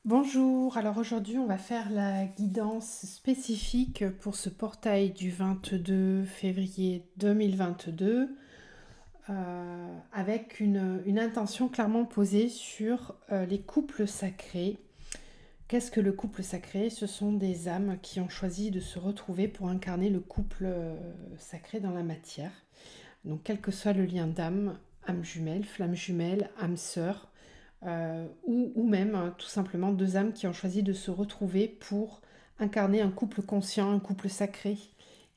Bonjour, alors aujourd'hui on va faire la guidance spécifique pour ce portail du 22 février 2022 avec une intention clairement posée sur les couples sacrés. Qu'est-ce que le couple sacré? Ce sont des âmes qui ont choisi de se retrouver pour incarner le couple sacré dans la matière. Donc quel que soit le lien d'âme, âme jumelle, flamme jumelle, âme sœur, ou même tout simplement deux âmes qui ont choisi de se retrouver pour incarner un couple conscient, un couple sacré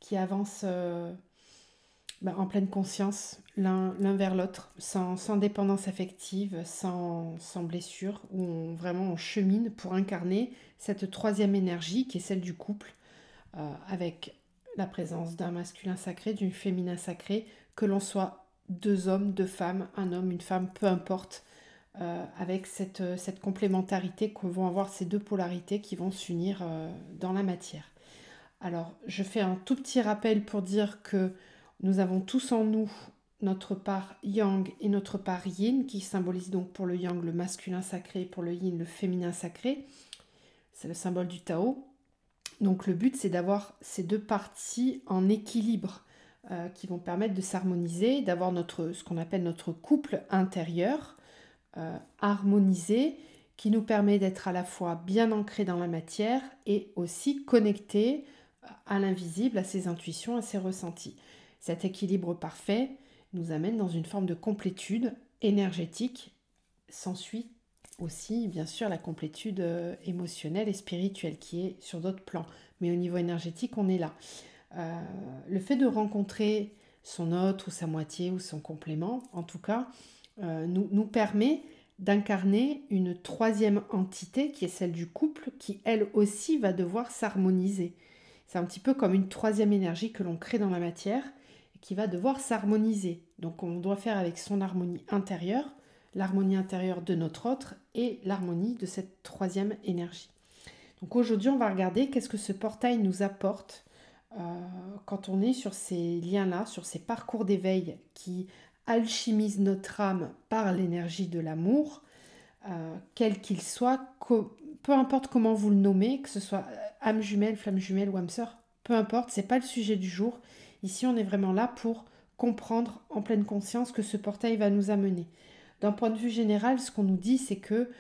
qui avance en pleine conscience l'un vers l'autre, sans dépendance affective, sans blessure, où vraiment on chemine pour incarner cette troisième énergie qui est celle du couple, avec la présence d'un masculin sacré, d'une féminin sacré, que l'on soit deux hommes, deux femmes, un homme, une femme, peu importe, avec cette complémentarité que vont avoir ces deux polarités qui vont s'unir dans la matière. Alors, je fais un tout petit rappel pour dire que nous avons tous en nous notre part yang et notre part yin, qui symbolise donc pour le yang le masculin sacré, pour le yin le féminin sacré. C'est le symbole du Tao. Donc le but, c'est d'avoir ces deux parties en équilibre qui vont permettre de s'harmoniser, d'avoir ce qu'on appelle notre couple intérieur, harmonisé, qui nous permet d'être à la fois bien ancré dans la matière et aussi connecté à l'invisible, à ses intuitions, à ses ressentis. Cet équilibre parfait nous amène dans une forme de complétude énergétique. S'ensuit aussi, bien sûr, la complétude émotionnelle et spirituelle qui est sur d'autres plans. Mais au niveau énergétique, on est là. Le fait de rencontrer son autre ou sa moitié ou son complément, en tout cas, nous permet d'incarner une troisième entité qui est celle du couple, qui elle aussi va devoir s'harmoniser. C'est un petit peu comme une troisième énergie que l'on crée dans la matière et qui va devoir s'harmoniser. Donc on doit faire avec son harmonie intérieure, l'harmonie intérieure de notre autre et l'harmonie de cette troisième énergie. Donc aujourd'hui on va regarder qu'est-ce que ce portail nous apporte quand on est sur ces liens-là, sur ces parcours d'éveil qui alchimise notre âme par l'énergie de l'amour, quel qu'il soit, peu importe comment vous le nommez, que ce soit âme jumelle, flamme jumelle ou âme sœur, peu importe, c'est pas le sujet du jour. Ici, on est vraiment là pour comprendre en pleine conscience que ce portail va nous amener. D'un point de vue général, ce qu'on nous dit, c'est que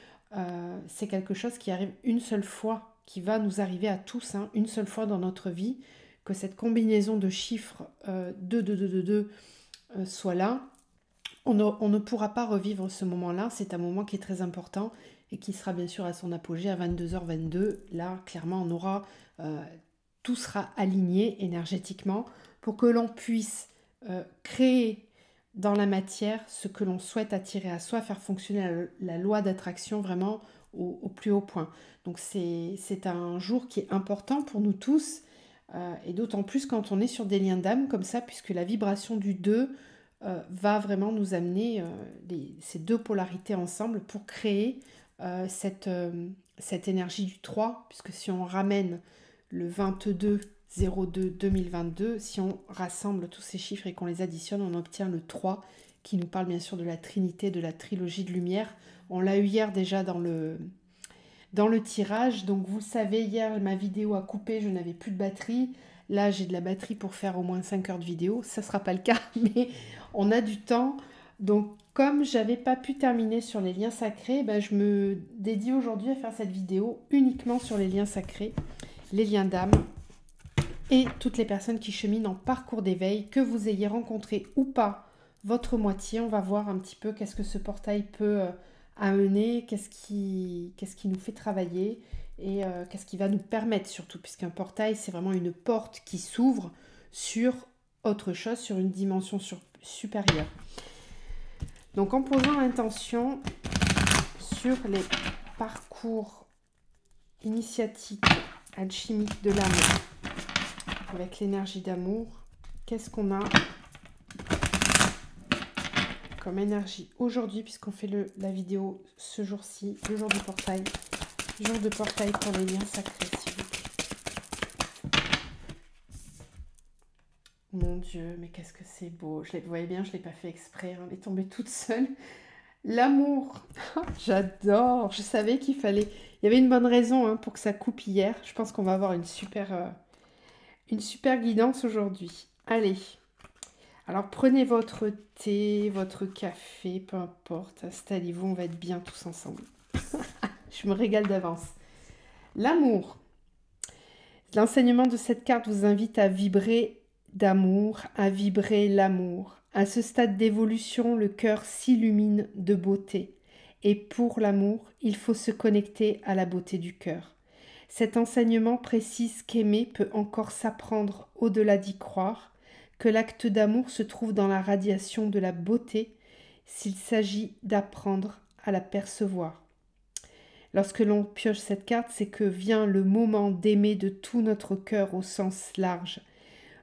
c'est quelque chose qui arrive une seule fois, qui va nous arriver à tous, une seule fois dans notre vie, que cette combinaison de chiffres 2, 2, 2, 2, 2 soit là. On ne pourra pas revivre ce moment-là, c'est un moment qui est très important et qui sera bien sûr à son apogée à 22h22. Là, clairement, tout sera aligné énergétiquement pour que l'on puisse créer dans la matière ce que l'on souhaite attirer à soi, faire fonctionner la loi d'attraction vraiment au plus haut point. Donc c'est un jour qui est important pour nous tous et d'autant plus quand on est sur des liens d'âme comme ça, puisque la vibration du 2 va vraiment nous amener ces deux polarités ensemble pour créer cette énergie du 3, puisque si on ramène le 22-02-2022, si on rassemble tous ces chiffres et qu'on les additionne, on obtient le 3 qui nous parle bien sûr de la Trinité, de la trilogie de lumière. On l'a eu hier déjà dans le tirage, donc vous savez, hier ma vidéo a coupé, je n'avais plus de batterie. Là, j'ai de la batterie pour faire au moins 5 heures de vidéo. Ça ne sera pas le cas, mais on a du temps. Donc, comme j'avais pas pu terminer sur les liens sacrés, je me dédie aujourd'hui à faire cette vidéo uniquement sur les liens sacrés, les liens d'âme et toutes les personnes qui cheminent en parcours d'éveil, que vous ayez rencontré ou pas votre moitié. On va voir un petit peu qu'est-ce que ce portail peut amener, qu'est-ce qui nous fait travailler et qu'est-ce qui va nous permettre surtout, puisqu'un portail, c'est vraiment une porte qui s'ouvre sur autre chose, sur une dimension supérieure. Donc en posant l'intention sur les parcours initiatiques, alchimiques de l'amour, avec l'énergie d'amour, qu'est-ce qu'on a comme énergie aujourd'hui, puisqu'on fait la vidéo ce jour-ci, le jour du portail, jour de portail pour les liens sacrés, s'il vous plaît. Mon Dieu, mais qu'est-ce que c'est beau. Vous voyez bien, je ne l'ai pas fait exprès, elle est tombée toute seule. L'amour, j'adore. Je savais qu'il fallait... Il y avait une bonne raison hein, pour que ça coupe hier. Je pense qu'on va avoir une super guidance aujourd'hui. Allez, alors prenez votre thé, votre café, peu importe. Installez-vous, on va être bien tous ensemble. Je me régale d'avance. L'amour. L'enseignement de cette carte vous invite à vibrer d'amour, à vibrer l'amour. À ce stade d'évolution, le cœur s'illumine de beauté. Et pour l'amour, il faut se connecter à la beauté du cœur. Cet enseignement précise qu'aimer peut encore s'apprendre au-delà d'y croire, que l'acte d'amour se trouve dans la radiation de la beauté s'il s'agit d'apprendre à la percevoir. Lorsque l'on pioche cette carte, c'est que vient le moment d'aimer de tout notre cœur au sens large.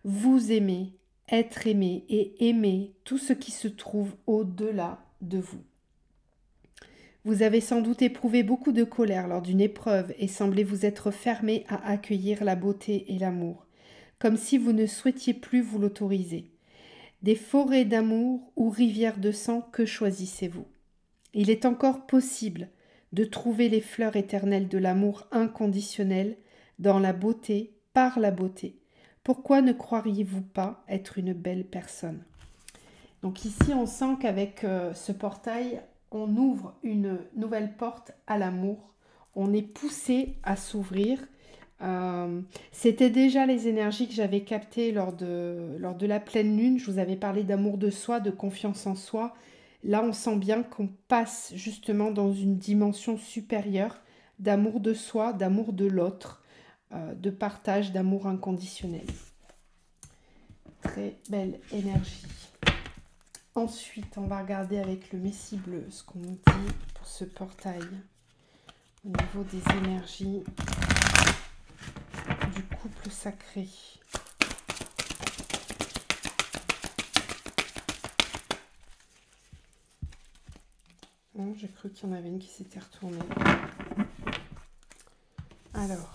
Vous aimez, être aimé et aimer tout ce qui se trouve au-delà de vous. Vous avez sans doute éprouvé beaucoup de colère lors d'une épreuve et semblez vous être fermé à accueillir la beauté et l'amour, comme si vous ne souhaitiez plus vous l'autoriser. Des forêts d'amour ou rivières de sang, que choisissez-vous? Il est encore possible de trouver les fleurs éternelles de l'amour inconditionnel dans la beauté, par la beauté. Pourquoi ne croiriez-vous pas être une belle personne? Donc ici, on sent qu'avec ce portail, on ouvre une nouvelle porte à l'amour. On est poussé à s'ouvrir. C'était déjà les énergies que j'avais captées lors de la pleine lune. Je vous avais parlé d'amour de soi, de confiance en soi. Là, on sent bien qu'on passe justement dans une dimension supérieure d'amour de soi, d'amour de l'autre, de partage, d'amour inconditionnel. Très belle énergie. Ensuite, on va regarder avec le Messie bleu ce qu'on nous dit pour ce portail au niveau des énergies du couple sacré. Oh, j'ai cru qu'il y en avait une qui s'était retournée. Alors,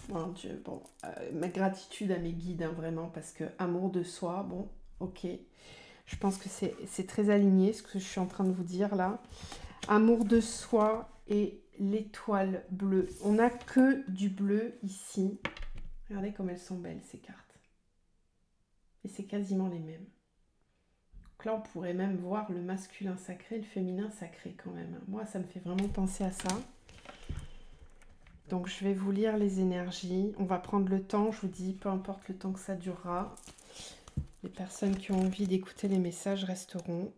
mon Dieu, bon, ma gratitude à mes guides, hein, vraiment, parce que amour de soi, bon, ok. Je pense que c'est très aligné ce que je suis en train de vous dire là. Amour de soi et l'étoile bleue. On n'a que du bleu ici. Regardez comme elles sont belles ces cartes. Et c'est quasiment les mêmes. Donc là, on pourrait même voir le masculin sacré, le féminin sacré quand même. Moi, ça me fait vraiment penser à ça. Donc, je vais vous lire les énergies. On va prendre le temps, je vous dis, peu importe le temps que ça durera. Les personnes qui ont envie d'écouter les messages resteront.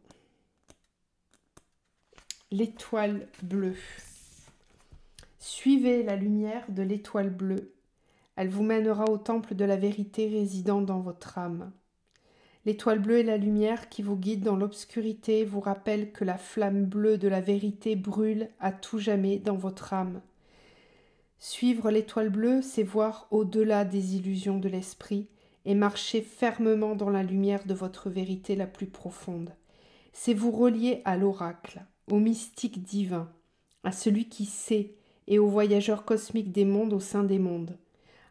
L'étoile bleue. Suivez la lumière de l'étoile bleue. Elle vous mènera au temple de la vérité résidant dans votre âme. L'étoile bleue est la lumière qui vous guide dans l'obscurité, vous rappelle que la flamme bleue de la vérité brûle à tout jamais dans votre âme. Suivre l'étoile bleue, c'est voir au-delà des illusions de l'esprit et marcher fermement dans la lumière de votre vérité la plus profonde. C'est vous relier à l'oracle, au mystique divin, à celui qui sait et au voyageur cosmique des mondes au sein des mondes.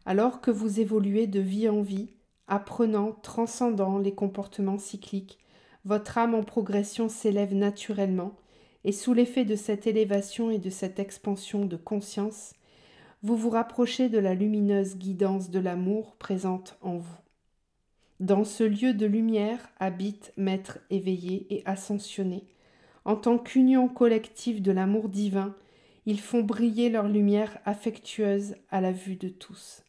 Alors que vous évoluez de vie en vie, apprenant, transcendant les comportements cycliques, votre âme en progression s'élève naturellement et sous l'effet de cette élévation et de cette expansion de conscience, vous vous rapprochez de la lumineuse guidance de l'amour présente en vous. Dans ce lieu de lumière habite Maître éveillé et ascensionné. En tant qu'union collective de l'amour divin, ils font briller leur lumière affectueuse à la vue de tous.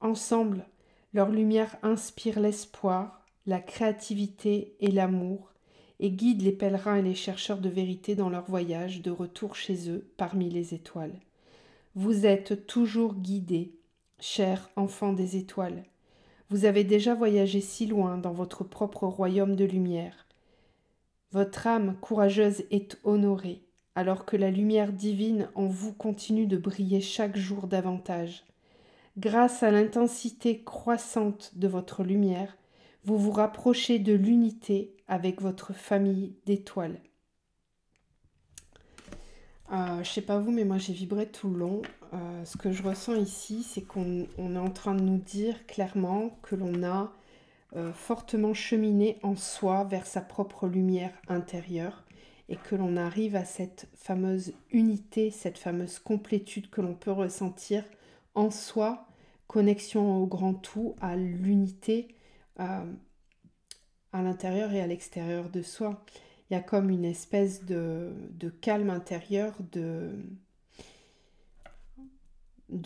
Ensemble, leur lumière inspire l'espoir, la créativité et l'amour et guide les pèlerins et les chercheurs de vérité dans leur voyage de retour chez eux parmi les étoiles. Vous êtes toujours guidés, chers enfants des étoiles. Vous avez déjà voyagé si loin dans votre propre royaume de lumière. Votre âme courageuse est honorée, alors que la lumière divine en vous continue de briller chaque jour davantage. Grâce à l'intensité croissante de votre lumière, vous vous rapprochez de l'unité avec votre famille d'étoiles. Je sais pas vous, mais moi j'ai vibré tout le long. Ce que je ressens ici, c'est qu'on est en train de nous dire clairement que l'on a fortement cheminer en soi vers sa propre lumière intérieure et que l'on arrive à cette fameuse unité, cette fameuse complétude que l'on peut ressentir en soi, connexion au grand tout, à l'unité à l'intérieur et à l'extérieur de soi. Il y a comme une espèce de calme intérieur, de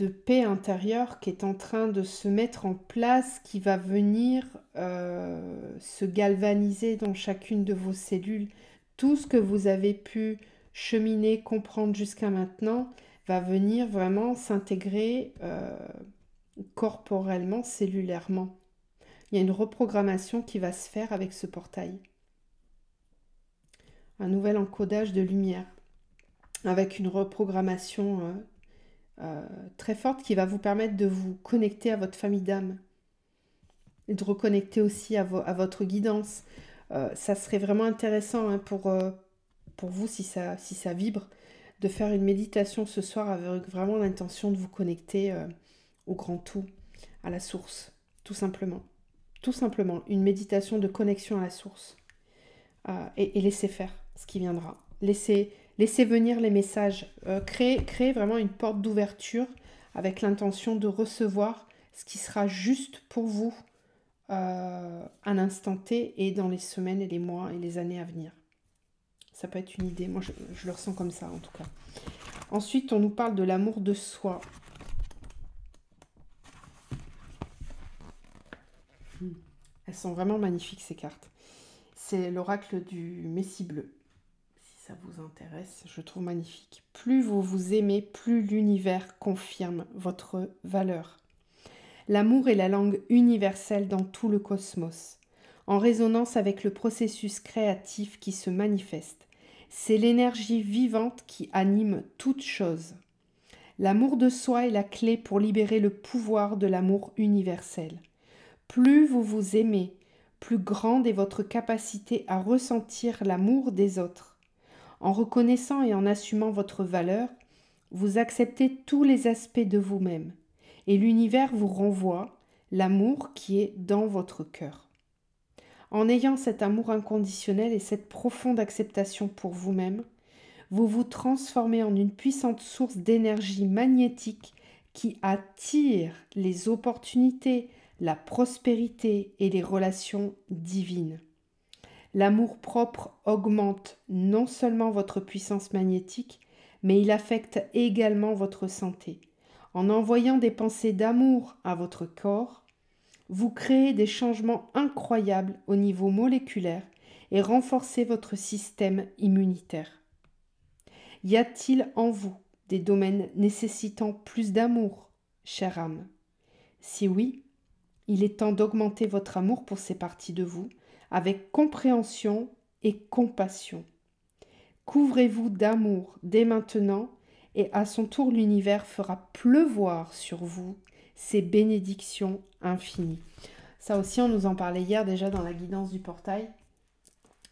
paix intérieure qui est en train de se mettre en place, qui va venir se galvaniser dans chacune de vos cellules. Tout ce que vous avez pu cheminer, comprendre jusqu'à maintenant, va venir vraiment s'intégrer corporellement, cellulairement. Il y a une reprogrammation qui va se faire avec ce portail. Un nouvel encodage de lumière, avec une reprogrammation très forte qui va vous permettre de vous connecter à votre famille d'âme et de reconnecter aussi à votre guidance. Ça serait vraiment intéressant hein, pour vous, si ça vibre, de faire une méditation ce soir avec vraiment l'intention de vous connecter au grand tout, à la source, tout simplement. Tout simplement, une méditation de connexion à la source. Et laissez faire ce qui viendra. Laissez venir les messages. Créez vraiment une porte d'ouverture avec l'intention de recevoir ce qui sera juste pour vous à l'instant T et dans les semaines et les mois et les années à venir. Ça peut être une idée. Moi, je le ressens comme ça, en tout cas. Ensuite, on nous parle de l'amour de soi. Elles sont vraiment magnifiques, ces cartes. C'est l'oracle du Messie bleu. Si ça vous intéresse, je trouve magnifique. Plus vous vous aimez, plus l'univers confirme votre valeur. L'amour est la langue universelle dans tout le cosmos, en résonance avec le processus créatif qui se manifeste. C'est l'énergie vivante qui anime toute chose. L'amour de soi est la clé pour libérer le pouvoir de l'amour universel. Plus vous vous aimez, plus grande est votre capacité à ressentir l'amour des autres. En reconnaissant et en assumant votre valeur, vous acceptez tous les aspects de vous-même et l'univers vous renvoie l'amour qui est dans votre cœur. En ayant cet amour inconditionnel et cette profonde acceptation pour vous-même, vous vous transformez en une puissante source d'énergie magnétique qui attire les opportunités, la prospérité et les relations divines. L'amour-propre augmente non seulement votre puissance magnétique, mais il affecte également votre santé. En envoyant des pensées d'amour à votre corps, vous créez des changements incroyables au niveau moléculaire et renforcez votre système immunitaire. Y a-t-il en vous des domaines nécessitant plus d'amour, chère âme? Si oui, il est temps d'augmenter votre amour pour ces parties de vous avec compréhension et compassion. Couvrez-vous d'amour dès maintenant et à son tour l'univers fera pleuvoir sur vous ses bénédictions infinies. Ça aussi, on nous en parlait hier déjà dans la guidance du portail,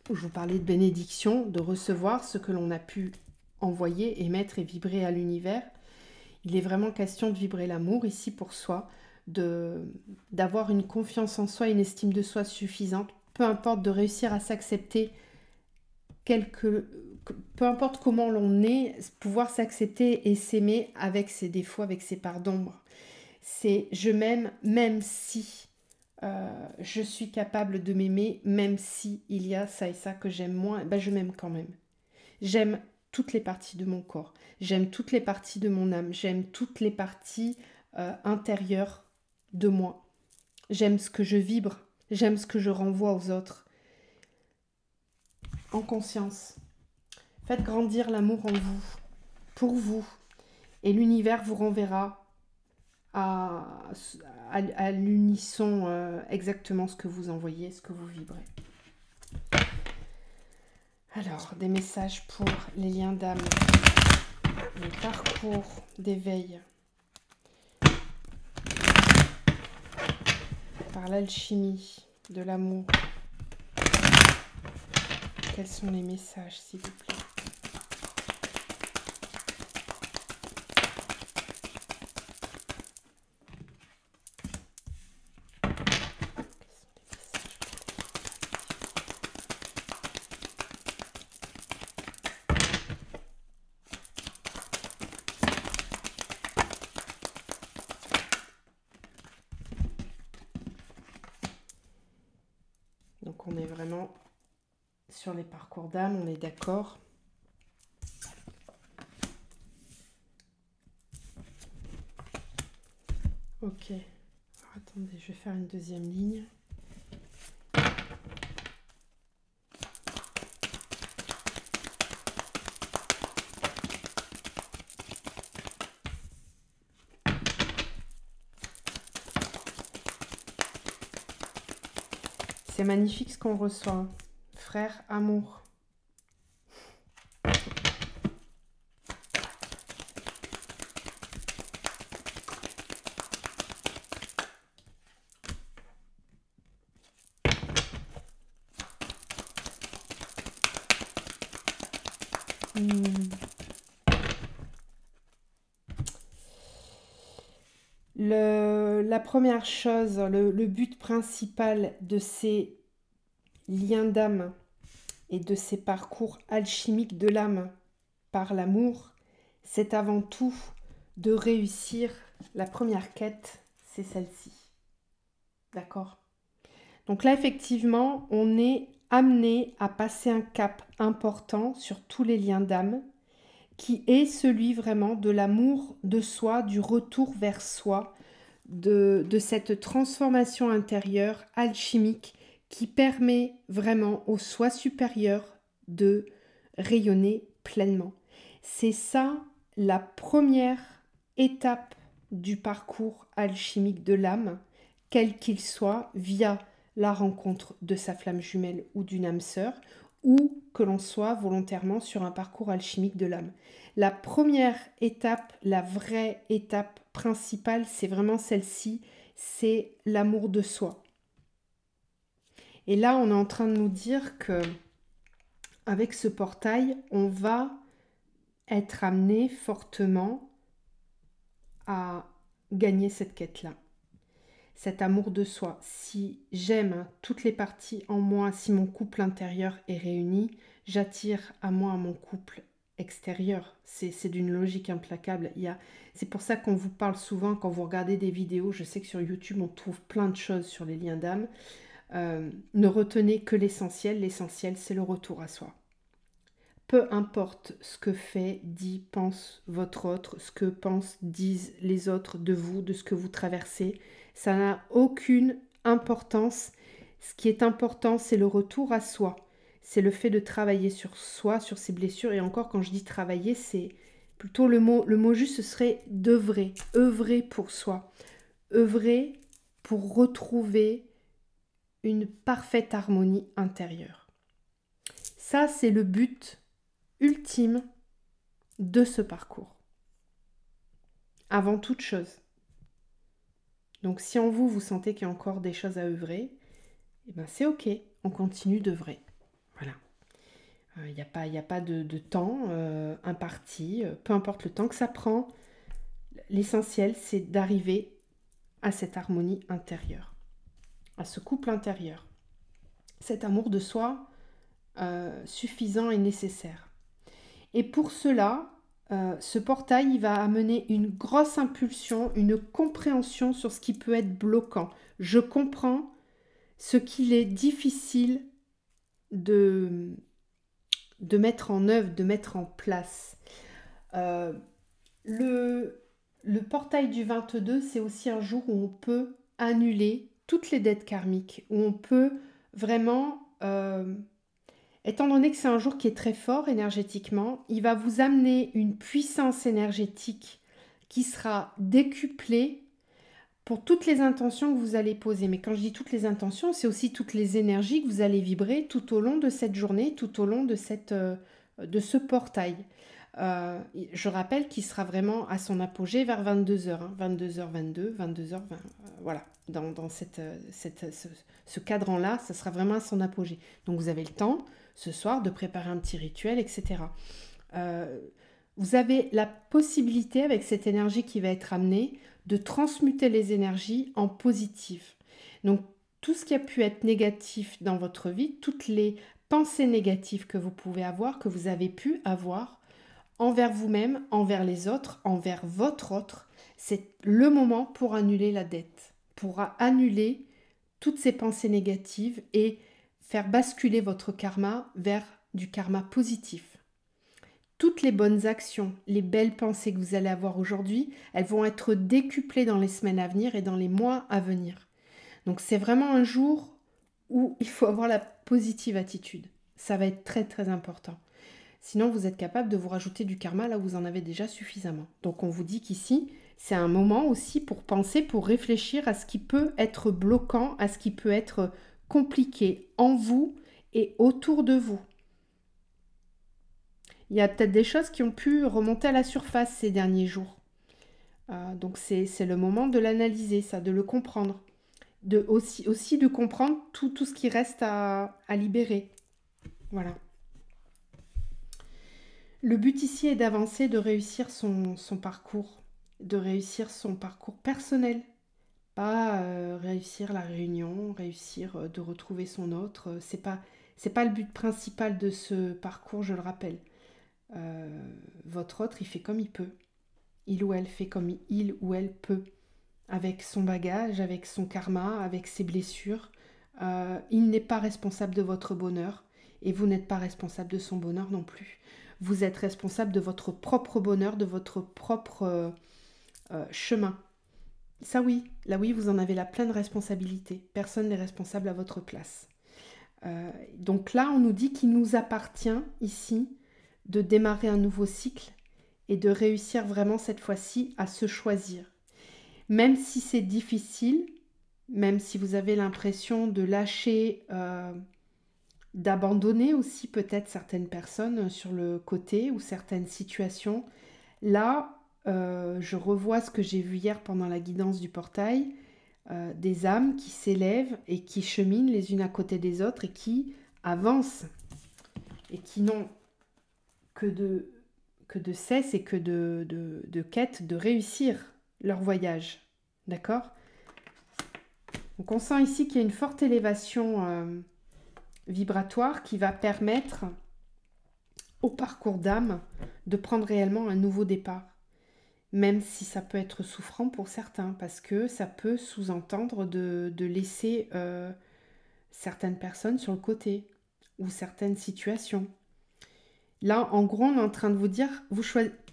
où je vous parlais de bénédiction, de recevoir ce que l'on a pu envoyer, émettre et vibrer à l'univers. Il est vraiment question de vibrer l'amour ici pour soi, d'avoir une confiance en soi, une estime de soi suffisante, peu importe, de réussir à s'accepter, peu importe comment l'on est, pouvoir s'accepter et s'aimer avec ses défauts, avec ses parts d'ombre. C'est je m'aime même si je suis capable de m'aimer, même si il y a ça et ça que j'aime moins, ben je m'aime quand même. J'aime toutes les parties de mon corps, j'aime toutes les parties de mon âme, j'aime toutes les parties intérieures de moi. J'aime ce que je vibre, j'aime ce que je renvoie aux autres. En conscience, faites grandir l'amour en vous, pour vous, et l'univers vous renverra à l'unisson exactement ce que vous envoyez, ce que vous vibrez. Alors, des messages pour les liens d'âme, les parcours d'éveil, par l'alchimie de l'amour. Quels sont les messages, s'il vous plaît? Quels sont les messages? sur les parcours d'âme, on est d'accord. Ok. Alors, attendez, je vais faire une deuxième ligne. C'est magnifique ce qu'on reçoit. Frère, amour. La première chose, le but principal de ces liens d'âme et de ces parcours alchimiques de l'âme par l'amour, c'est avant tout de réussir. La première quête, c'est celle-ci. D'accord? Donc là, effectivement, on est amené à passer un cap important sur tous les liens d'âme, qui est celui vraiment de l'amour de soi, du retour vers soi, de cette transformation intérieure alchimique qui permet vraiment au soi supérieur de rayonner pleinement. C'est ça la première étape du parcours alchimique de l'âme, quel qu'il soit, via la rencontre de sa flamme jumelle ou d'une âme sœur, ou que l'on soit volontairement sur un parcours alchimique de l'âme. La première étape, la vraie étape principale, c'est vraiment celle-ci, c'est l'amour de soi. Et là, on est en train de nous dire que avec ce portail, on va être amené fortement à gagner cette quête-là. Cet amour de soi. Si j'aime toutes les parties en moi, si mon couple intérieur est réuni, j'attire à moi mon couple extérieur. C'est d'une logique implacable. C'est pour ça qu'on vous parle souvent quand vous regardez des vidéos. Je sais que sur YouTube, on trouve plein de choses sur les liens d'âme. Ne retenez que l'essentiel. L'essentiel, c'est le retour à soi. Peu importe ce que fait, dit, pense votre autre, ce que pensent, disent les autres de vous, de ce que vous traversez, ça n'a aucune importance. Ce qui est important, c'est le retour à soi. C'est le fait de travailler sur soi, sur ses blessures. Et encore, quand je dis travailler, c'est plutôt le mot juste, ce serait d'œuvrer. Œuvrer pour soi. Œuvrer pour retrouver une parfaite harmonie intérieure. Ça, c'est le but ultime de ce parcours. Avant toute chose. Donc si en vous, vous sentez qu'il y a encore des choses à œuvrer, eh ben c'est ok, on continue d'œuvrer. Voilà. Il n'y a pas de temps imparti, peu importe le temps que ça prend. L'essentiel, c'est d'arriver à cette harmonie intérieure, à ce couple intérieur. Cet amour de soi suffisant et nécessaire. Et pour cela, ce portail il va amener une grosse impulsion, une compréhension sur ce qui peut être bloquant. Je comprends ce qu'il est difficile de mettre en œuvre, de mettre en place. Le portail du 22, c'est aussi un jour où on peut annuler toutes les dettes karmiques, où on peut vraiment... étant donné que c'est un jour qui est très fort énergétiquement, il va vous amener une puissance énergétique qui sera décuplée pour toutes les intentions que vous allez poser. Mais quand je dis toutes les intentions, c'est aussi toutes les énergies que vous allez vibrer tout au long de cette journée, tout au long de ce portail. Je rappelle qu'il sera vraiment à son apogée vers 22h, 22h22, 22h20, voilà. Dans ce cadran-là, ça sera vraiment à son apogée. Donc vous avez le temps ce soir de préparer un petit rituel, etc. Vous avez la possibilité, avec cette énergie qui va être amenée, de transmuter les énergies en positives. Donc tout ce qui a pu être négatif dans votre vie, toutes les pensées négatives que vous pouvez avoir, que vous avez pu avoir, envers vous-même, envers les autres, envers votre autre, c'est le moment pour annuler la dette, pour annuler toutes ces pensées négatives et faire basculer votre karma vers du karma positif. Toutes les bonnes actions, les belles pensées que vous allez avoir aujourd'hui, elles vont être décuplées dans les semaines à venir et dans les mois à venir. Donc c'est vraiment un jour où il faut avoir la positive attitude. Ça va être très très important. Sinon, vous êtes capable de vous rajouter du karma là où vous en avez déjà suffisamment. Donc on vous dit qu'ici, c'est un moment aussi pour penser, pour réfléchir à ce qui peut être bloquant, à ce qui peut être compliqué en vous et autour de vous. Il y a peut-être des choses qui ont pu remonter à la surface ces derniers jours. Donc c'est le moment de l'analyser, ça, de le comprendre. Aussi de comprendre tout ce qui reste à libérer. Voilà. Le but ici est d'avancer, de réussir son parcours, de réussir son parcours personnel. Pas réussir la réunion, réussir de retrouver son autre. C'est pas le but principal de ce parcours, je le rappelle. Votre autre, il fait comme il peut. Il ou elle fait comme il ou elle peut. Avec son bagage, avec son karma, avec ses blessures. Il n'est pas responsable de votre bonheur et vous n'êtes pas responsable de son bonheur non plus. Vous êtes responsable de votre propre bonheur, de votre propre chemin. Ça oui, là oui, vous en avez la pleine responsabilité. Personne n'est responsable à votre place. Donc là, on nous dit qu'il nous appartient ici de démarrer un nouveau cycle et de réussir vraiment cette fois-ci à se choisir. Même si c'est difficile, même si vous avez l'impression de lâcher, d'abandonner aussi peut-être certaines personnes sur le côté ou certaines situations, là, je revois ce que j'ai vu hier pendant la guidance du portail, des âmes qui s'élèvent et qui cheminent les unes à côté des autres et qui avancent et qui n'ont que de cesse et que de quête de réussir leur voyage. D'accord? Donc on sent ici qu'il y a une forte élévation vibratoire qui va permettre au parcours d'âme de prendre réellement un nouveau départ. Même si ça peut être souffrant pour certains, parce que ça peut sous-entendre de laisser certaines personnes sur le côté ou certaines situations. Là, en gros, on est en train de vous dire,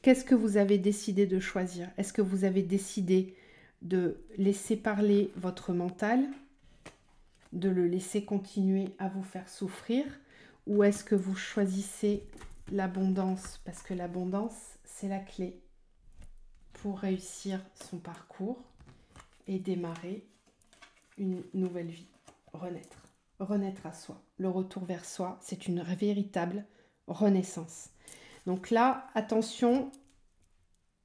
qu'est-ce que vous avez décidé de choisir? Est-ce que vous avez décidé de laisser parler votre mental, de le laisser continuer à vous faire souffrir, ou est-ce que vous choisissez l'abondance? Parce que l'abondance, c'est la clé pour réussir son parcours et démarrer une nouvelle vie, renaître à soi. Le retour vers soi, c'est une véritable renaissance. Donc là, attention,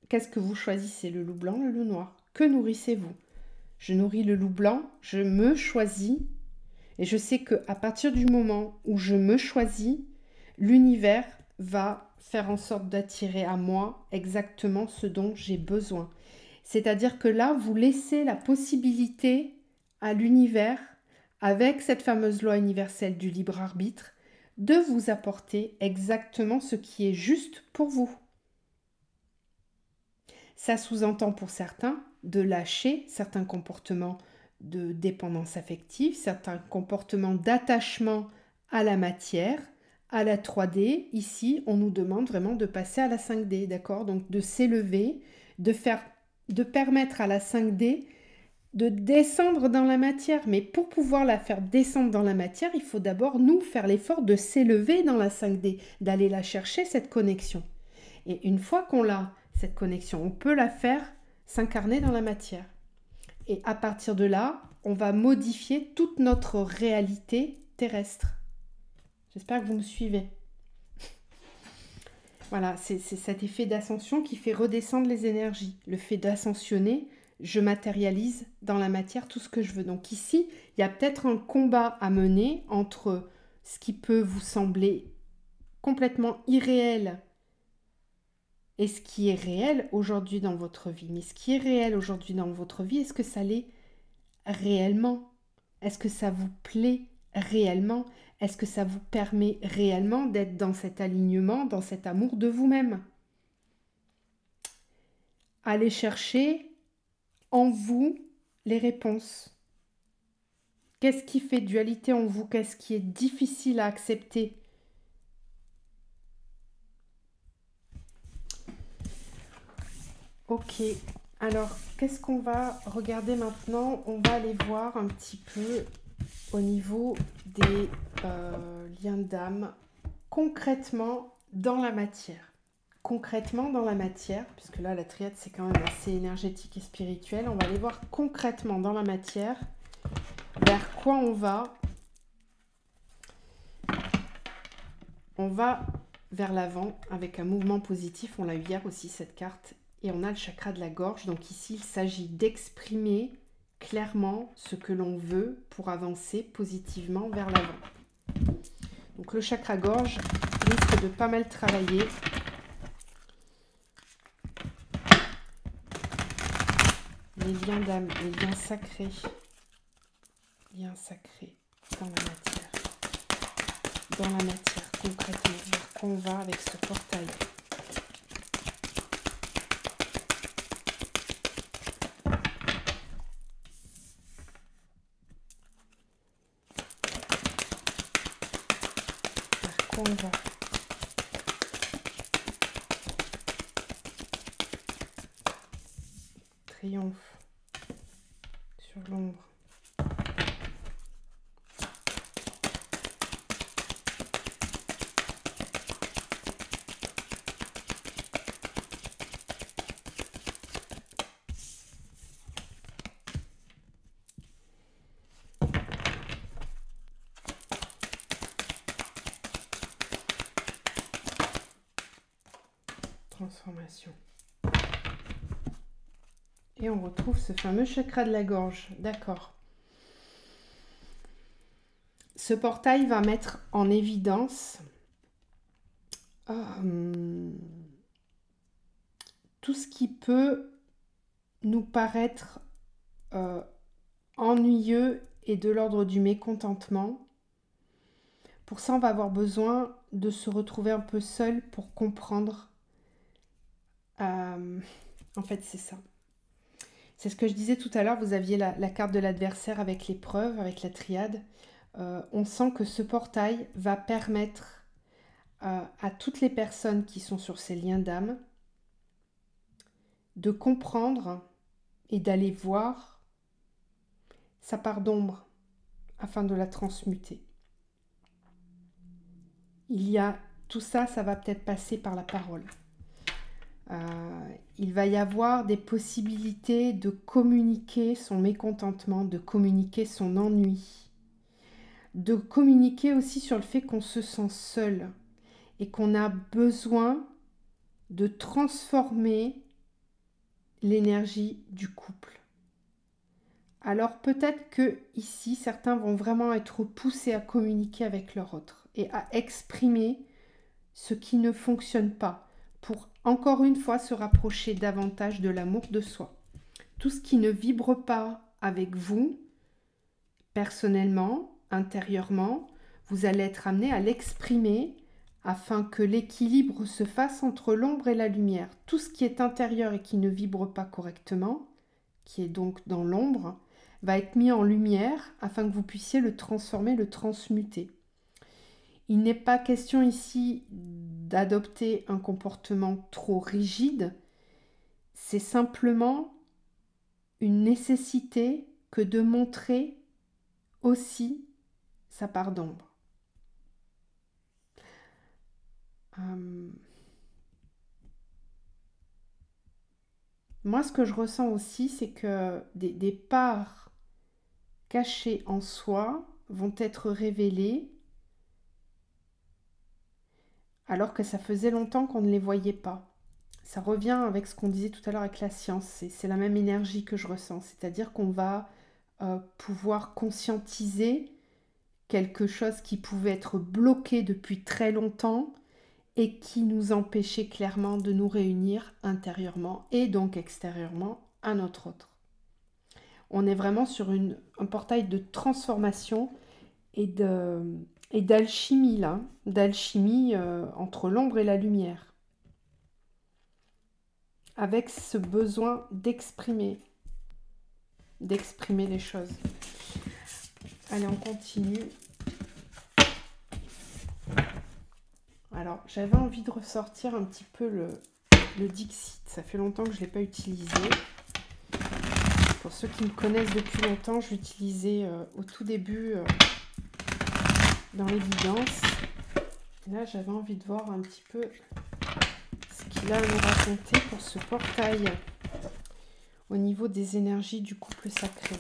qu'est-ce que vous choisissez? Le loup blanc, le loup noir? Que nourrissez-vous? Je nourris le loup blanc, je me choisis et je sais qu'à partir du moment où je me choisis, l'univers va faire en sorte d'attirer à moi exactement ce dont j'ai besoin. C'est-à-dire que là, vous laissez la possibilité à l'univers, avec cette fameuse loi universelle du libre arbitre, de vous apporter exactement ce qui est juste pour vous. Ça sous-entend pour certains de lâcher certains comportements de dépendance affective, certains comportements d'attachement à la matière, à la 3D. Ici, on nous demande vraiment de passer à la 5D, d'accord? Donc de s'élever, de permettre à la 5D de descendre dans la matière. Mais pour pouvoir la faire descendre dans la matière, il faut d'abord nous faire l'effort de s'élever dans la 5D, d'aller la chercher, cette connexion. Et une fois qu'on l'a, cette connexion, on peut la faire s'incarner dans la matière. Et à partir de là, on va modifier toute notre réalité terrestre. J'espère que vous me suivez. Voilà, c'est cet effet d'ascension qui fait redescendre les énergies. Le fait d'ascensionner, je matérialise dans la matière tout ce que je veux. Donc ici, il y a peut-être un combat à mener entre ce qui peut vous sembler complètement irréel et ce qui est réel aujourd'hui dans votre vie. Mais ce qui est réel aujourd'hui dans votre vie, est-ce que ça l'est réellement? Est-ce que ça vous plaît réellement? Est-ce que ça vous permet réellement d'être dans cet alignement, dans cet amour de vous-même? Allez chercher en vous les réponses. Qu'est-ce qui fait dualité en vous? Qu'est-ce qui est difficile à accepter? Ok, alors qu'est-ce qu'on va regarder maintenant? On va aller voir un petit peu au niveau des liens d'âme, concrètement dans la matière. Concrètement dans la matière, puisque là la triade c'est quand même assez énergétique et spirituel, on va aller voir concrètement dans la matière vers quoi on va. On va vers l'avant avec un mouvement positif, on l'a eu hier aussi cette carte, et on a le chakra de la gorge. Donc ici il s'agit d'exprimer clairement ce que l'on veut pour avancer positivement vers l'avant. Donc le chakra gorge risque de pas mal travailler. Les liens d'âme, les liens sacrés dans la matière. Dans la matière, concrètement, vers quoi on va avec ce portail. Vers quoi on va. Triomphe sur l'ombre. Transformation. Et on retrouve ce fameux chakra de la gorge. D'accord. Ce portail va mettre en évidence tout ce qui peut nous paraître ennuyeux et de l'ordre du mécontentement. Pour ça, on va avoir besoin de se retrouver un peu seul pour comprendre. En fait, c'est ça. C'est ce que je disais tout à l'heure, vous aviez la carte de l'adversaire avec l'épreuve, avec la triade. On sent que ce portail va permettre à toutes les personnes qui sont sur ces liens d'âme de comprendre et d'aller voir sa part d'ombre afin de la transmuter. Il y a tout ça, ça va peut-être passer par la parole. Il va y avoir des possibilités de communiquer son mécontentement, de communiquer son ennui, de communiquer aussi sur le fait qu'on se sent seul et qu'on a besoin de transformer l'énergie du couple. Alors peut-être que ici, certains vont vraiment être poussés à communiquer avec leur autre et à exprimer ce qui ne fonctionne pas pour encore une fois se rapprocher davantage de l'amour de soi. Tout ce qui ne vibre pas avec vous, personnellement, intérieurement, vous allez être amené à l'exprimer afin que l'équilibre se fasse entre l'ombre et la lumière. Tout ce qui est intérieur et qui ne vibre pas correctement, qui est donc dans l'ombre, va être mis en lumière afin que vous puissiez le transformer, le transmuter. Il n'est pas question ici d'adopter un comportement trop rigide, c'est simplement une nécessité que de montrer aussi sa part d'ombre. Moi, ce que je ressens aussi, c'est que des parts cachées en soi vont être révélées alors que ça faisait longtemps qu'on ne les voyait pas. Ça revient avec ce qu'on disait tout à l'heure avec la science, c'est la même énergie que je ressens, c'est-à-dire qu'on va pouvoir conscientiser quelque chose qui pouvait être bloqué depuis très longtemps et qui nous empêchait clairement de nous réunir intérieurement et donc extérieurement à notre autre. On est vraiment sur un portail de transformation et d'alchimie là, d'alchimie entre l'ombre et la lumière, avec ce besoin d'exprimer les choses. Allez, on continue. Alors, j'avais envie de ressortir un petit peu le Dixit. Ça fait longtemps que je ne l'ai pas utilisé. Pour ceux qui me connaissent depuis longtemps, je l'utilisais au tout début dans l'évidence. Là, j'avais envie de voir un petit peu ce qu'il a à nous raconter pour ce portail au niveau des énergies du couple sacré.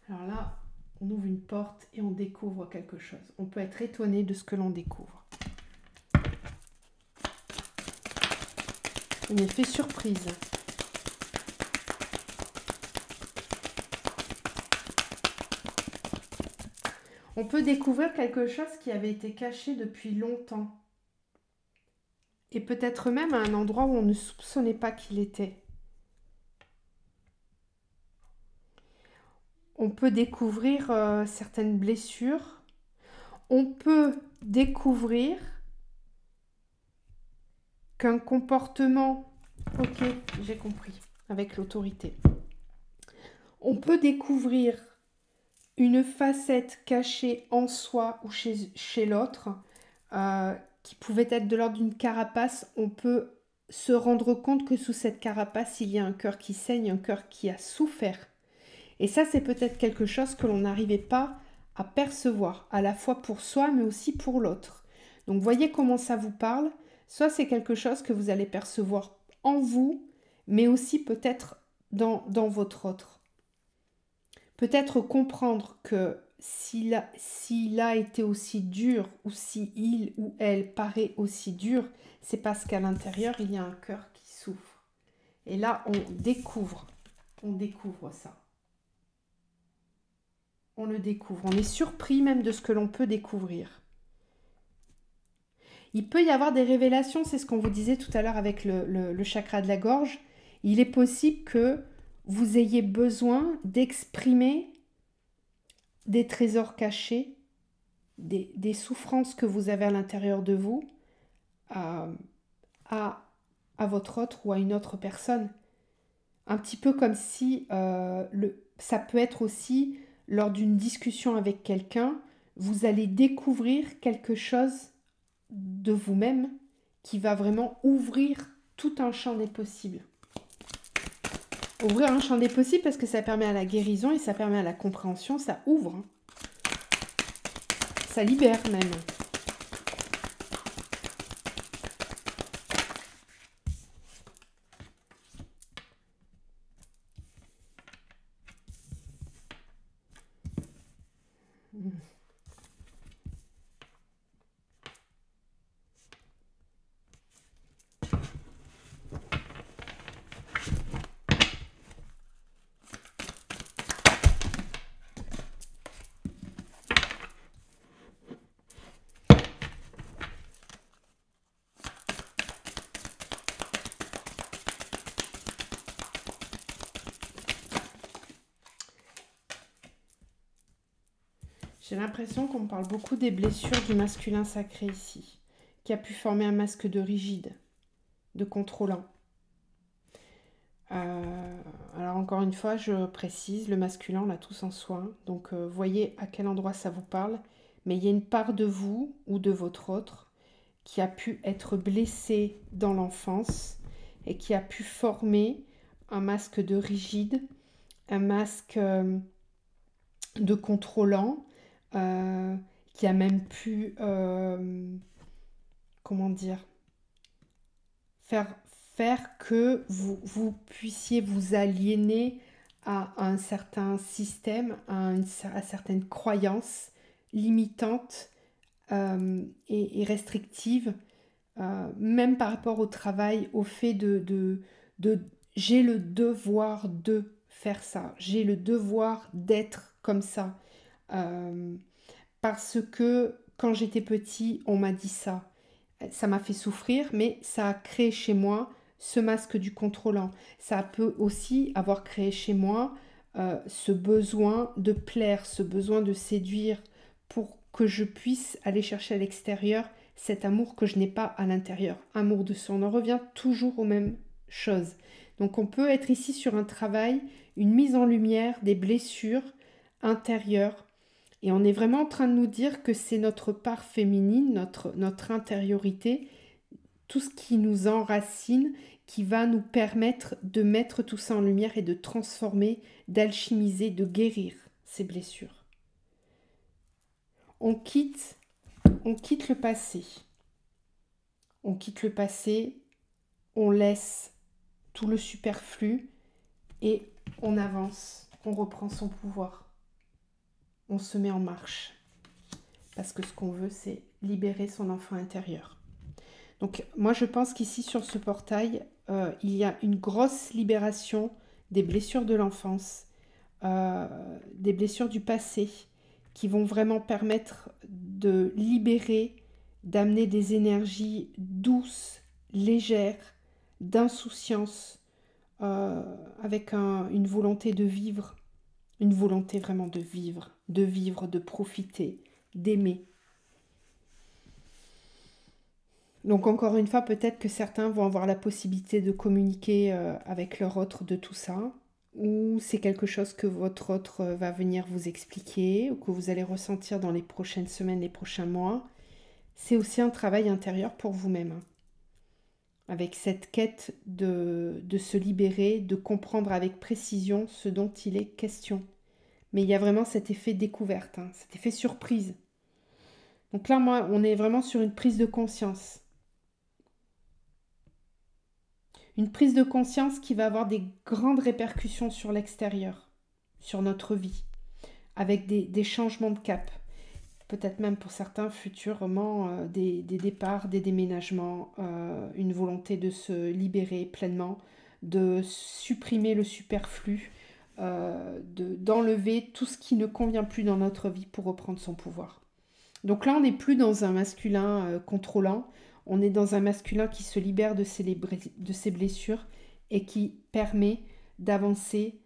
Alors là, on ouvre une porte et on découvre quelque chose. On peut être étonné de ce que l'on découvre. Un effet surprise. On peut découvrir quelque chose qui avait été caché depuis longtemps. Et peut-être même à un endroit où on ne soupçonnait pas qu'il était. On peut découvrir certaines blessures. On peut découvrir qu'un comportement... Ok, j'ai compris, avec l'autorité. On peut découvrir une facette cachée en soi ou chez l'autre, qui pouvait être de l'ordre d'une carapace. On peut se rendre compte que sous cette carapace, il y a un cœur qui saigne, un cœur qui a souffert. Et ça, c'est peut-être quelque chose que l'on n'arrivait pas à percevoir, à la fois pour soi, mais aussi pour l'autre. Donc, voyez comment ça vous parle. Soit c'est quelque chose que vous allez percevoir en vous, mais aussi peut-être dans votre autre. Peut-être comprendre que s'il a été aussi dur, ou si il ou elle paraît aussi dur, c'est parce qu'à l'intérieur, il y a un cœur qui souffre. Et là, on découvre ça. On le découvre. On est surpris même de ce que l'on peut découvrir. Il peut y avoir des révélations, c'est ce qu'on vous disait tout à l'heure avec le chakra de la gorge. Il est possible que vous ayez besoin d'exprimer des trésors cachés, des souffrances que vous avez à l'intérieur de vous à votre autre ou à une autre personne. Un petit peu comme si ça peut être aussi lors d'une discussion avec quelqu'un, vous allez découvrir quelque chose de vous-même qui va vraiment ouvrir tout un champ des possibles. Ouvrir un champ des possibles parce que ça permet à la guérison et ça permet à la compréhension, ça ouvre. Ça libère même. J'ai l'impression qu'on parle beaucoup des blessures du masculin sacré ici, qui a pu former un masque de rigide, de contrôlant. Alors encore une fois, je précise, le masculin, on l'a tous en soi. Donc voyez à quel endroit ça vous parle. Mais il y a une part de vous ou de votre autre qui a pu être blessée dans l'enfance et qui a pu former un masque de rigide, un masque de contrôlant, qui a même pu, comment dire, faire que vous puissiez vous aliéner à un certain système, à certaines croyances limitantes et restrictives, même par rapport au travail, au fait de j'ai le devoir de faire ça, j'ai le devoir d'être comme ça, parce que quand j'étais petit, on m'a dit ça. Ça m'a fait souffrir, mais ça a créé chez moi ce masque du contrôlant. Ça peut aussi avoir créé chez moi ce besoin de plaire, ce besoin de séduire pour que je puisse aller chercher à l'extérieur cet amour que je n'ai pas à l'intérieur. Amour de soi, on en revient toujours aux mêmes choses. Donc on peut être ici sur un travail, une mise en lumière des blessures intérieures. Et on est vraiment en train de nous dire que c'est notre part féminine, notre intériorité, tout ce qui nous enracine, qui va nous permettre de mettre tout ça en lumière et de transformer, d'alchimiser, de guérir ces blessures. On quitte le passé. On quitte le passé, on laisse tout le superflu et on avance, on reprend son pouvoir. On se met en marche. Parce que ce qu'on veut, c'est libérer son enfant intérieur. Donc moi, je pense qu'ici, sur ce portail, il y a une grosse libération des blessures de l'enfance, des blessures du passé, qui vont vraiment permettre de libérer, d'amener des énergies douces, légères, d'insouciance, avec une volonté de vivre, une volonté vraiment de vivre, de profiter, d'aimer. Donc encore une fois, peut-être que certains vont avoir la possibilité de communiquer avec leur autre de tout ça, ou c'est quelque chose que votre autre va venir vous expliquer, ou que vous allez ressentir dans les prochaines semaines, les prochains mois. C'est aussi un travail intérieur pour vous-même, hein. Avec cette quête de se libérer, de comprendre avec précision ce dont il est question. Mais il y a vraiment cet effet découverte, hein, cet effet surprise. Donc là, moi, on est vraiment sur une prise de conscience. Une prise de conscience qui va avoir des grandes répercussions sur l'extérieur, sur notre vie, avec des changements de cap. Peut-être même pour certains futurement des départs, des déménagements, une volonté de se libérer pleinement, de supprimer le superflu, d'enlever tout ce qui ne convient plus dans notre vie pour reprendre son pouvoir. Donc là, on n'est plus dans un masculin contrôlant, on est dans un masculin qui se libère de ses blessures et qui permet d'avancer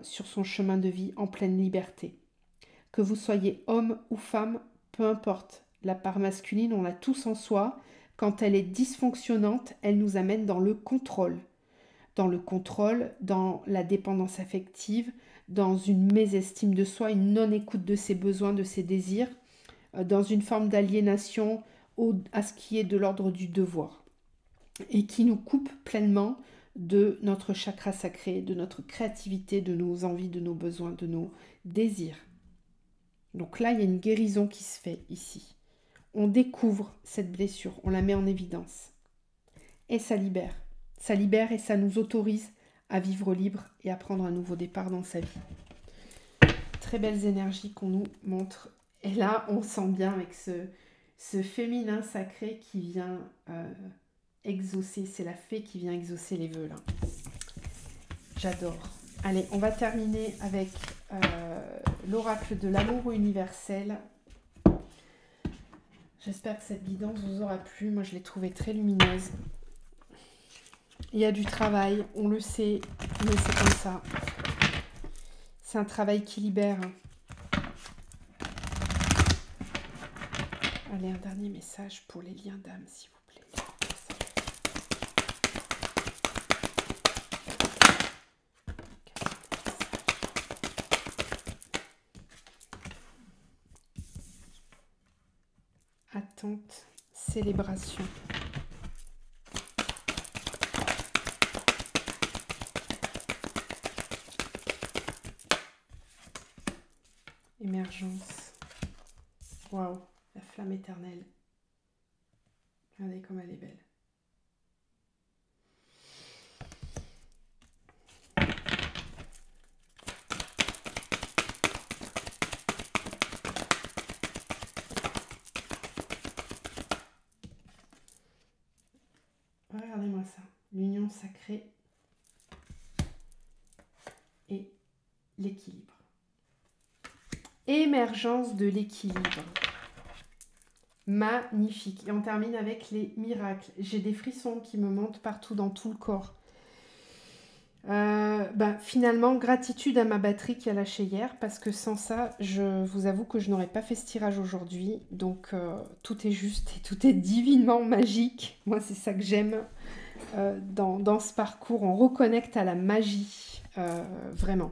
sur son chemin de vie en pleine liberté. Que vous soyez homme ou femme, peu importe. La part masculine, on l'a tous en soi. Quand elle est dysfonctionnante, elle nous amène dans le contrôle. Dans le contrôle, dans la dépendance affective, dans une mésestime de soi, une non-écoute de ses besoins, de ses désirs, dans une forme d'aliénation à ce qui est de l'ordre du devoir. Et qui nous coupe pleinement de notre chakra sacré, de notre créativité, de nos envies, de nos besoins, de nos désirs. Donc là, il y a une guérison qui se fait ici. On découvre cette blessure, on la met en évidence. Et ça libère. Ça libère et ça nous autorise à vivre libre et à prendre un nouveau départ dans sa vie. Très belles énergies qu'on nous montre. Et là, on sent bien avec ce féminin sacré qui vient exaucer. C'est la fée qui vient exaucer les vœux là. J'adore. Allez, on va terminer avec l'oracle de l'amour universel. J'espère que cette guidance vous aura plu. Moi, je l'ai trouvée très lumineuse. Il y a du travail, on le sait, mais c'est comme ça. C'est un travail qui libère. Allez, un dernier message pour les liens d'âme, s'il vous plaît. Attente, célébration. Émergence. Waouh, la flamme éternelle. Regardez comme elle est belle. Regardez-moi ça. L'union sacrée et l'équilibre. Émergence de l'équilibre. Magnifique. Et on termine avec les miracles. J'ai des frissons qui me montent partout dans tout le corps. Finalement, gratitude à ma batterie qui a lâché hier, parce que sans ça, je vous avoue que je n'aurais pas fait ce tirage aujourd'hui. Donc, tout est juste et tout est divinement magique. Moi, c'est ça que j'aime dans ce parcours. On reconnecte à la magie, vraiment.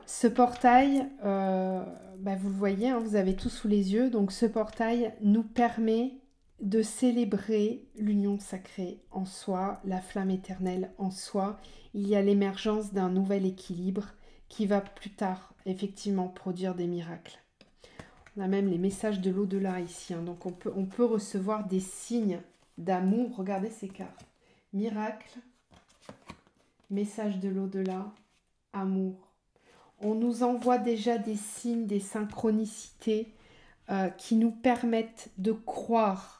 Ce portail, vous le voyez, hein, vous avez tout sous les yeux. Donc, ce portail nous permet de célébrer l'union sacrée en soi, la flamme éternelle en soi. Il y a l'émergence d'un nouvel équilibre qui va plus tard effectivement produire des miracles. On a même les messages de l'au-delà ici, hein. Donc on peut recevoir des signes d'amour. Regardez ces cartes. Miracle, message de l'au-delà, amour. On nous envoie déjà des signes, des synchronicités qui nous permettent de croire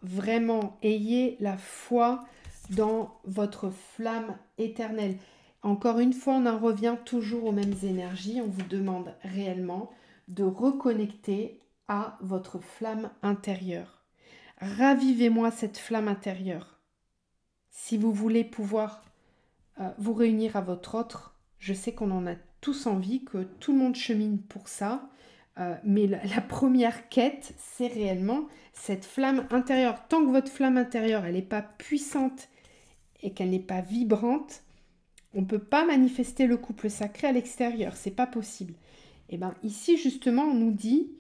vraiment. Ayez la foi dans votre flamme éternelle. Encore une fois, on en revient toujours aux mêmes énergies. On vous demande réellement de reconnecter à votre flamme intérieure. Ravivez-moi cette flamme intérieure. Si vous voulez pouvoir vous réunir à votre autre, je sais qu'on en a tous envie, que tout le monde chemine pour ça. Mais la première quête, c'est réellement cette flamme intérieure. Tant que votre flamme intérieure, elle n'est pas puissante et qu'elle n'est pas vibrante, on ne peut pas manifester le couple sacré à l'extérieur. C'est pas possible. Et bien ici, justement, on nous dit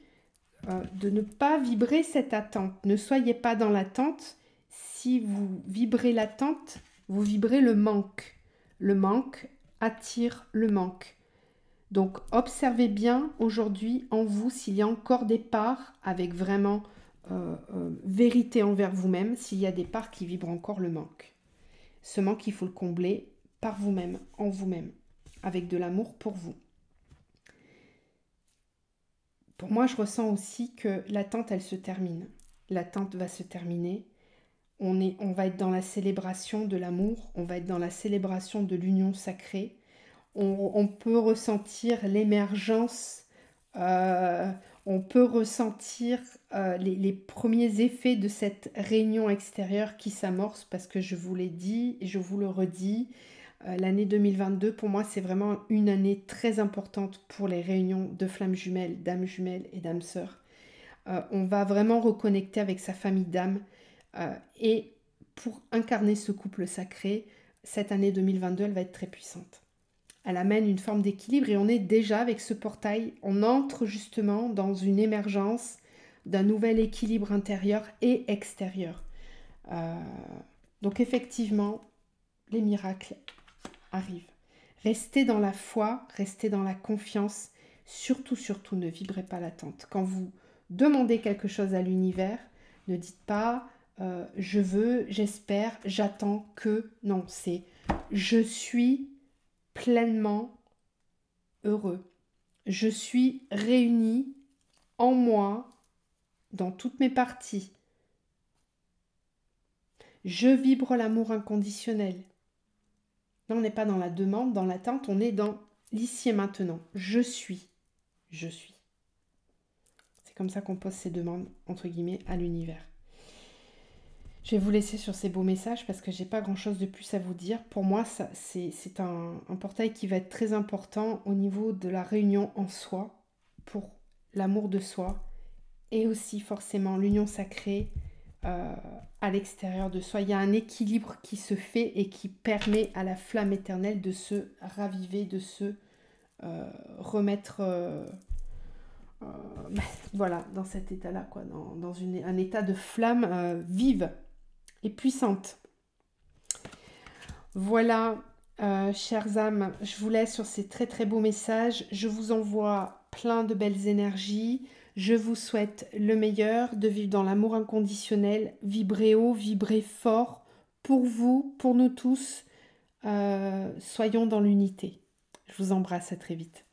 de ne pas vibrer cette attente. Ne soyez pas dans l'attente. Si vous vibrez l'attente, vous vibrez le manque. Le manque attire le manque. Donc, observez bien aujourd'hui en vous s'il y a encore des parts avec vraiment vérité envers vous-même, s'il y a des parts qui vibrent encore le manque. Ce manque, il faut le combler par vous-même, en vous-même, avec de l'amour pour vous. Pour moi, je ressens aussi que l'attente, elle se termine. L'attente va se terminer. On va être dans la célébration de l'amour, on va être dans la célébration de l'union sacrée. On peut ressentir l'émergence, on peut ressentir les premiers effets de cette réunion extérieure qui s'amorce, parce que je vous l'ai dit et je vous le redis, l'année 2022 pour moi c'est vraiment une année très importante pour les réunions de flammes jumelles, d'âmes jumelles et d'âmes sœurs. On va vraiment reconnecter avec sa famille d'âmes et pour incarner ce couple sacré, cette année 2022 elle va être très puissante. Elle amène une forme d'équilibre et on est déjà avec ce portail, on entre justement dans une émergence d'un nouvel équilibre intérieur et extérieur. Donc effectivement, les miracles arrivent. Restez dans la foi, restez dans la confiance, surtout ne vibrez pas l'attente. Quand vous demandez quelque chose à l'univers, ne dites pas je veux, j'espère, j'attends que. Non, c'est je suis pleinement heureux. Je suis réunie en moi, dans toutes mes parties. Je vibre l'amour inconditionnel. Là, on n'est pas dans la demande, dans l'attente, on est dans l'ici et maintenant. Je suis. Je suis. C'est comme ça qu'on pose ces demandes, entre guillemets, à l'univers. Je vais vous laisser sur ces beaux messages parce que j'ai pas grand chose de plus à vous dire. Pour moi, c'est un portail qui va être très important au niveau de la réunion en soi, pour l'amour de soi, et aussi forcément l'union sacrée à l'extérieur de soi. Il y a un équilibre qui se fait et qui permet à la flamme éternelle de se raviver, de se remettre voilà, dans cet état-là, quoi, dans un état de flamme vive et puissante. Voilà, chères âmes, je vous laisse sur ces très très beaux messages. Je vous envoie plein de belles énergies. Je vous souhaite le meilleur, de vivre dans l'amour inconditionnel, vibrer haut, vibrer fort, pour vous, pour nous tous. Soyons dans l'unité. Je vous embrasse, à très vite.